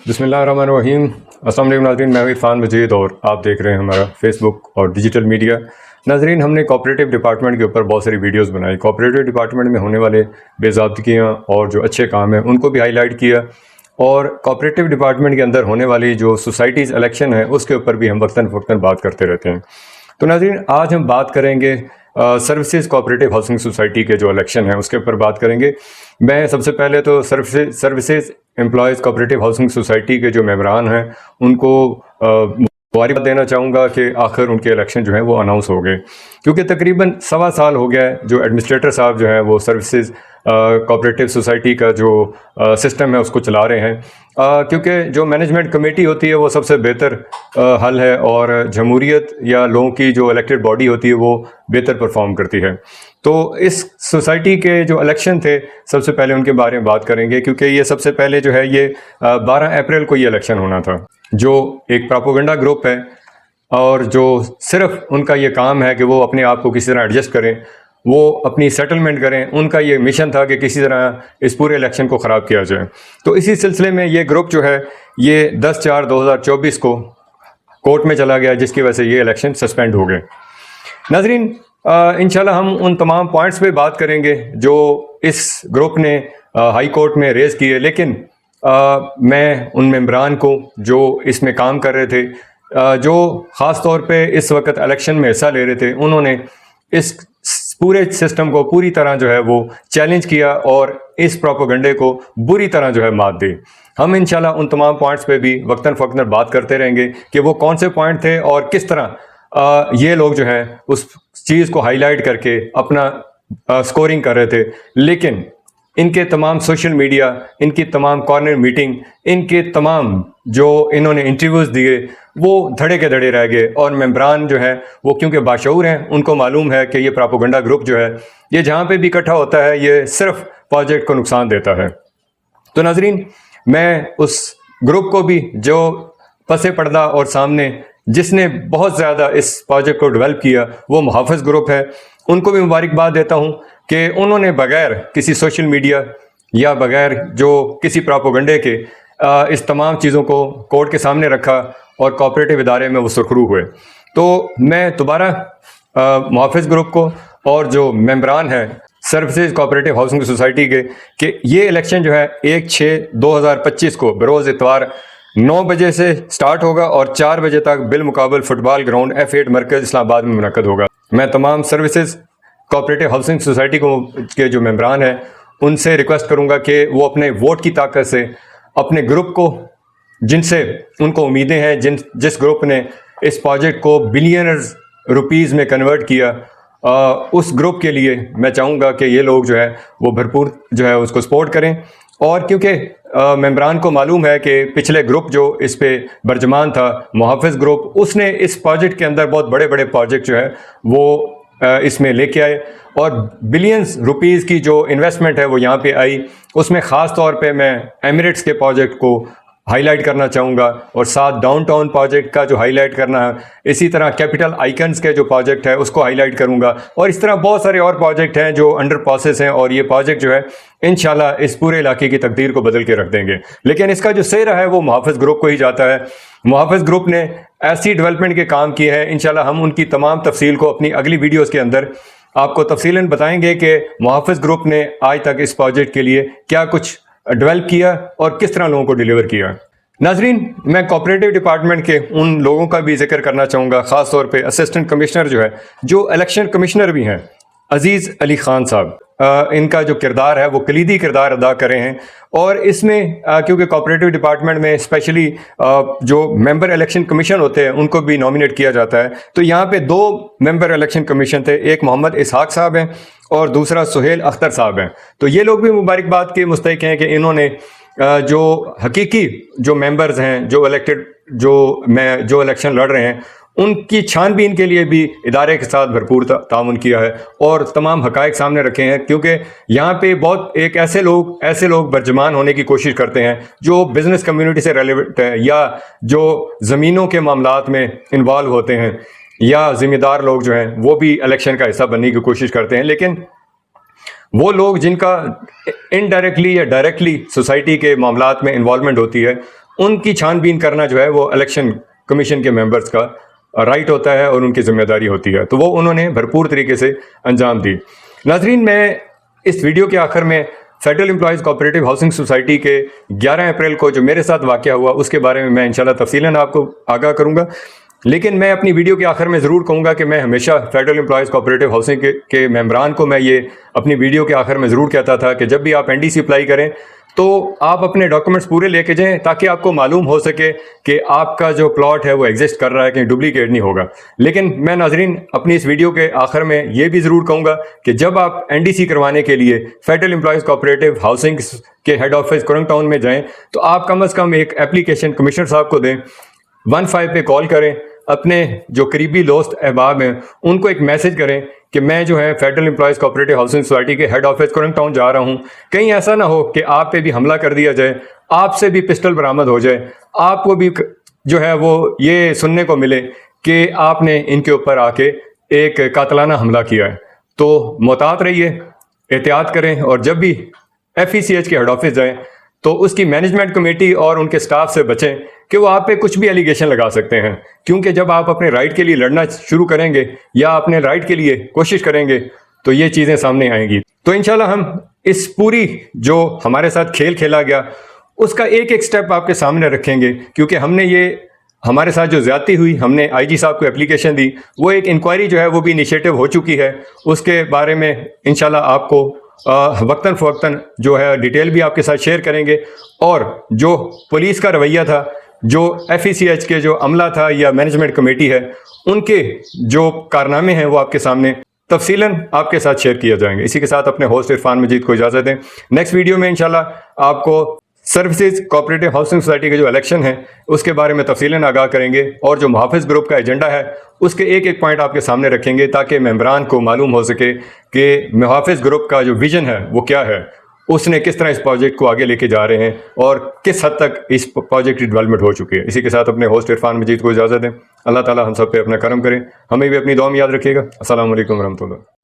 بسم اللہ الرحمن الرحیم۔ السلام علیکم ناظرین، میں عرفان مجید اور آپ دیکھ رہے ہیں ہمارا فیس بک اور ڈیجیٹل میڈیا۔ ناظرین، ہم نے کوآپریٹیو ڈپارٹمنٹ کے اوپر بہت ساری ویڈیوز بنائی۔ کوآپریٹیو ڈپارٹمنٹ میں ہونے والے بے ضابطگیاں اور جو اچھے کام ہیں ان کو بھی ہائی لائٹ کیا، اور کوآپریٹیو ڈپارٹمنٹ کے اندر ہونے والی جو سوسائٹیز الیکشن ہے اس کے اوپر بھی ہم وقتاً فوقتاً بات کرتے رہتے ہیں۔ تو ناظرین، آج ہم بات کریں گے سروسز کوآپریٹیو ہاؤسنگ سوسائٹی کے جو الیکشن ہیں اس کے اوپر بات کریں گے۔ میں سب سے پہلے تو services employees cooperative housing society کے جو ممبران ہیں ان کو مبارکباد دینا چاہوں گا کہ آخر ان کے الیکشن جو ہیں وہ اناؤنس ہو گئے، کیونکہ تقریباً 1.25 سال ہو گیا ہے جو ایڈمنسٹریٹر صاحب جو ہیں وہ سروسز کوآپریٹیو سوسائٹی کا جو سسٹم ہے اس کو چلا رہے ہیں، کیونکہ جو مینجمنٹ کمیٹی ہوتی ہے وہ سب سے بہتر حل ہے، اور جمہوریت یا لوگوں کی جو الیکٹڈ باڈی ہوتی ہے وہ بہتر پرفارم کرتی ہے۔ تو اس سوسائٹی کے جو الیکشن تھے سب سے پہلے ان کے بارے میں بات کریں گے، کیونکہ یہ سب سے پہلے جو ہے یہ 12 اپریل کو یہ الیکشن ہونا تھا، جو ایک پراپوگنڈا گروپ ہے اور جو صرف ان کا یہ کام ہے کہ وہ اپنے آپ کو کسی طرح ایڈجسٹ کریں، وہ اپنی سیٹلمنٹ کریں۔ ان کا یہ مشن تھا کہ کسی طرح اس پورے الیکشن کو خراب کیا جائے۔ تو اسی سلسلے میں یہ گروپ جو ہے یہ 10/4/2024 کو کورٹ میں چلا گیا، جس کی وجہ سے یہ الیکشن سسپینڈ ہو گئے۔ ناظرین، انشاءاللہ ہم ان تمام پوائنٹس پہ بات کریں گے جو اس گروپ نے ہائی کورٹ میں ریز کیے، لیکن میں ان ممبران کو جو اس میں کام کر رہے تھے، جو خاص طور پہ اس وقت الیکشن میں حصہ لے رہے تھے، انہوں نے اس پورے سسٹم کو پوری طرح جو ہے وہ چیلنج کیا اور اس پروپیگنڈے کو بری طرح جو ہے مات دی۔ ہم انشاءاللہ ان تمام پوائنٹس پہ بھی وقتاً فوقتاً بات کرتے رہیں گے کہ وہ کون سے پوائنٹ تھے اور کس طرح یہ لوگ جو ہیں اس چیز کو ہائی لائٹ کر کے اپنا سکورنگ کر رہے تھے، لیکن ان کے تمام سوشل میڈیا، ان کی تمام کارنر میٹنگ، ان کے تمام جو انہوں نے انٹرویوز دیے وہ دھڑے کے دھڑے رہ گئے، اور ممبران جو ہیں وہ کیونکہ باشعور ہیں، ان کو معلوم ہے کہ یہ پراپوگنڈا گروپ جو ہے یہ جہاں پہ بھی اکٹھا ہوتا ہے یہ صرف پروجیکٹ کو نقصان دیتا ہے۔ تو ناظرین، میں اس گروپ کو بھی جو پس پردہ اور سامنے جس نے بہت زیادہ اس پروجیکٹ کو ڈیولپ کیا وہ محافظ گروپ ہے، ان کو بھی مبارکباد دیتا ہوں کہ انہوں نے بغیر کسی سوشل میڈیا یا بغیر جو کسی پراپوگنڈے کے اس تمام چیزوں کو کورٹ کے سامنے رکھا اور کوآپریٹیو ادارے میں وہ سرخرو ہوئے۔ تو میں دوبارہ محافظ گروپ کو اور جو ممبران ہیں سروسز کوآپریٹیو ہاؤسنگ سوسائٹی کے کہ یہ الیکشن جو ہے 1/6/2025 کو بروز اتوار 9 بجے سے سٹارٹ ہوگا اور 4 بجے تک بالمقابل فٹ بال گراؤنڈ F8 مرکز اسلام آباد میں منعقد ہوگا۔ میں تمام سروسز کوآپریٹیو ہاؤسنگ سوسائٹی کے جو ممبران ہیں ان سے ریکویسٹ کروں گا کہ وہ اپنے ووٹ کی طاقت سے اپنے گروپ کو، جن سے ان کو امیدیں ہیں، جس گروپ نے اس پروجیکٹ کو بلینرز روپیز میں کنورٹ کیا، اس گروپ کے لیے میں چاہوں گا کہ یہ لوگ جو ہے وہ بھرپور جو ہے اس کو سپورٹ کریں۔ اور کیونکہ ممبران کو معلوم ہے کہ پچھلے گروپ جو اس پہ برجمان تھا محافظ گروپ، اس نے اس پروجیکٹ کے اندر بہت بڑے بڑے پروجیکٹ جو ہے وہ اس میں لے کے آئے، اور بلینز روپیز کی جو انویسٹمنٹ ہے وہ یہاں پہ آئی۔ اس میں خاص طور پہ میں ایمریٹس کے پروجیکٹ کو ہائی لائٹ کرنا چاہوں گا، اور ساتھ ڈاؤن ٹاؤن پروجیکٹ کا جو ہائی لائٹ کرنا ہے، اسی طرح کیپٹل آئیکنز کے جو پروجیکٹ ہے اس کو ہائی لائٹ کروں گا، اور اس طرح بہت سارے اور پروجیکٹ ہیں جو انڈر پروسیس ہیں، اور یہ پروجیکٹ جو ہے انشاءاللہ اس پورے علاقے کی تقدیر کو بدل کے رکھ دیں گے۔ لیکن اس کا جو سہرا ہے وہ محافظ گروپ کو ہی جاتا ہے۔ محافظ گروپ نے ایسی ڈیولپمنٹ کے کام کیے ہیں، انشاءاللہ ہم ان کی تمام تفصیل کو اپنی اگلی ویڈیوز کے اندر آپ کو تفصیلاً بتائیں گے کہ محافظ گروپ نے آج تک اس پروجیکٹ کے لیے کیا کچھ ڈیولپ کیا اور کس طرح لوگوں کو ڈیلیور کیا۔ ناظرین، میں کوآپریٹیو ڈپارٹمنٹ کے ان لوگوں کا بھی ذکر کرنا چاہوں گا، خاص طور پہ اسسٹنٹ کمشنر جو ہے، جو الیکشن کمشنر بھی ہیں، عزیز علی خان صاحب، ان کا جو کردار ہے وہ کلیدی کردار ادا کر رہے ہیں۔ اور اس میں کیونکہ کوآپریٹیو ڈپارٹمنٹ میں اسپیشلی جو ممبر الیکشن کمیشن ہوتے ہیں ان کو بھی نامینیٹ کیا جاتا ہے، تو یہاں پہ 2 ممبر الیکشن کمیشن تھے، ایک محمد اسحاق صاحب ہیں اور دوسرا سہیل اختر صاحب ہیں۔ تو یہ لوگ بھی مبارکباد کے مستحق ہیں کہ انہوں نے جو حقیقی جو ممبرز ہیں جو الیکٹڈ جو الیکشن لڑ رہے ہیں ان کی چھان بین کے لیے بھی ادارے کے ساتھ بھرپور تعاون کیا ہے اور تمام حقائق سامنے رکھے ہیں، کیونکہ یہاں پہ بہت ایسے لوگ برجمان ہونے کی کوشش کرتے ہیں جو بزنس کمیونٹی سے ریلیونٹ ہیں، یا جو زمینوں کے معاملات میں انوالو ہوتے ہیں، یا ذمہ دار لوگ جو ہیں وہ بھی الیکشن کا حصہ بننے کی کوشش کرتے ہیں۔ لیکن وہ لوگ جن کا انڈائریکٹلی یا ڈائریکٹلی سوسائٹی کے معاملات میں انوالومنٹ ہوتی ہے، ان کی چھان بین کرنا جو ہے وہ الیکشن کمیشن کے ممبرز کا رائٹ ہوتا ہے اور ان کی ذمہ داری ہوتی ہے، تو وہ انہوں نے بھرپور طریقے سے انجام دی۔ ناظرین، میں اس ویڈیو کے آخر میں federal employees cooperative housing society کے 11 اپریل کو جو میرے ساتھ واقعہ ہوا اس کے بارے میں انشاءاللہ تفصیلاً آپ کو آگاہ کروں گا، لیکن میں اپنی ویڈیو کے آخر میں ضرور کہوں گا کہ میں ہمیشہ فیڈرل امپلائیز کوآپریٹو ہاؤسنگ کے ممبران کو میں یہ اپنی ویڈیو کے آخر میں ضرور کہتا تھا کہ جب بھی آپ NDC اپلائی کریں تو آپ اپنے ڈاکومنٹس پورے لے کے جائیں تاکہ آپ کو معلوم ہو سکے کہ آپ کا جو پلاٹ ہے وہ ایگزسٹ کر رہا ہے، کہیں ڈپلیکیٹ نہیں ہوگا۔ لیکن میں ناظرین اپنی اس ویڈیو کے آخر میں یہ بھی ضرور کہوں گا کہ جب آپ NDC کروانے کے لیے فیڈرل امپلائیز کوآپریٹو ہاؤسنگ کے ہیڈ آفس کرنگ ٹاؤن میں جائیں تو آپ کم از کم ایک اپلیکیشن کمشنر صاحب کو دیں، 15 پہ کال کریں، اپنے جو قریبی دوست احباب ہیں ان کو ایک میسج کریں کہ میں جو ہے federal employees cooperative housing society کے ہیڈ آفس کرنگ ٹاؤن جا رہا ہوں، کہیں ایسا نہ ہو کہ آپ پہ بھی حملہ کر دیا جائے، آپ سے بھی پسٹل برآمد ہو جائے، آپ کو بھی جو ہے وہ یہ سننے کو ملے کہ آپ نے ان کے اوپر آ کے ایک قاتلانہ حملہ کیا ہے۔ تو محتاط رہیے، احتیاط کریں، اور جب بھی FECH کے ہیڈ آفس جائیں تو اس کی مینجمنٹ کمیٹی اور ان کے سٹاف سے بچیں کہ وہ آپ پہ کچھ بھی ایلیگیشن لگا سکتے ہیں، کیونکہ جب آپ اپنے رائٹ کے لیے لڑنا شروع کریں گے یا اپنے رائٹ کے لیے کوشش کریں گے تو یہ چیزیں سامنے آئیں گی۔ تو انشاءاللہ ہم اس پوری جو ہمارے ساتھ کھیل کھیلا گیا اس کا ایک ایک سٹیپ آپ کے سامنے رکھیں گے، کیونکہ ہم نے یہ ہمارے ساتھ جو زیادتی ہوئی، ہم نے IG صاحب کو اپلیکیشن دی، وہ ایک انکوائری جو ہے وہ بھی انیشیٹو ہو چکی ہے، اس کے بارے میں انشاءاللہ آپ کو وقتاً فوقتاً جو ہے ڈیٹیل بھی آپ کے ساتھ شیئر کریں گے، اور جو پولیس کا رویہ تھا، جو FECH کے جو عملہ تھا یا مینجمنٹ کمیٹی ہے، ان کے جو کارنامے ہیں وہ آپ کے سامنے تفصیلاً آپ کے ساتھ شیئر کیا جائیں گے۔ اسی کے ساتھ اپنے ہوسٹ عرفان مجید کو اجازت دیں، نیکسٹ ویڈیو میں انشاءاللہ آپ کو سروسز کوآپریٹو ہاؤسنگ سوسائٹی کے جو الیکشن ہے اس کے بارے میں تفصیلاً آگاہ کریں گے، اور جو محافظ گروپ کا ایجنڈا ہے اس کے ایک ایک پوائنٹ آپ کے سامنے رکھیں گے تاکہ ممبران کو معلوم ہو سکے کہ محافظ گروپ کا جو ویژن ہے وہ کیا ہے، اس نے کس طرح اس پروجیکٹ کو آگے لے کے جا رہے ہیں اور کس حد تک اس پروجیکٹ کی ڈیولپمنٹ ہو چکی ہے۔ اسی کے ساتھ اپنے ہوسٹ عرفان مجید کو اجازت دیں، اللہ تعالیٰ ہم سب پہ اپنا کرم کریں، ہمیں بھی اپنی دعا میں یاد رکھیے گا۔ السلام علیکم ورحمۃ اللہ۔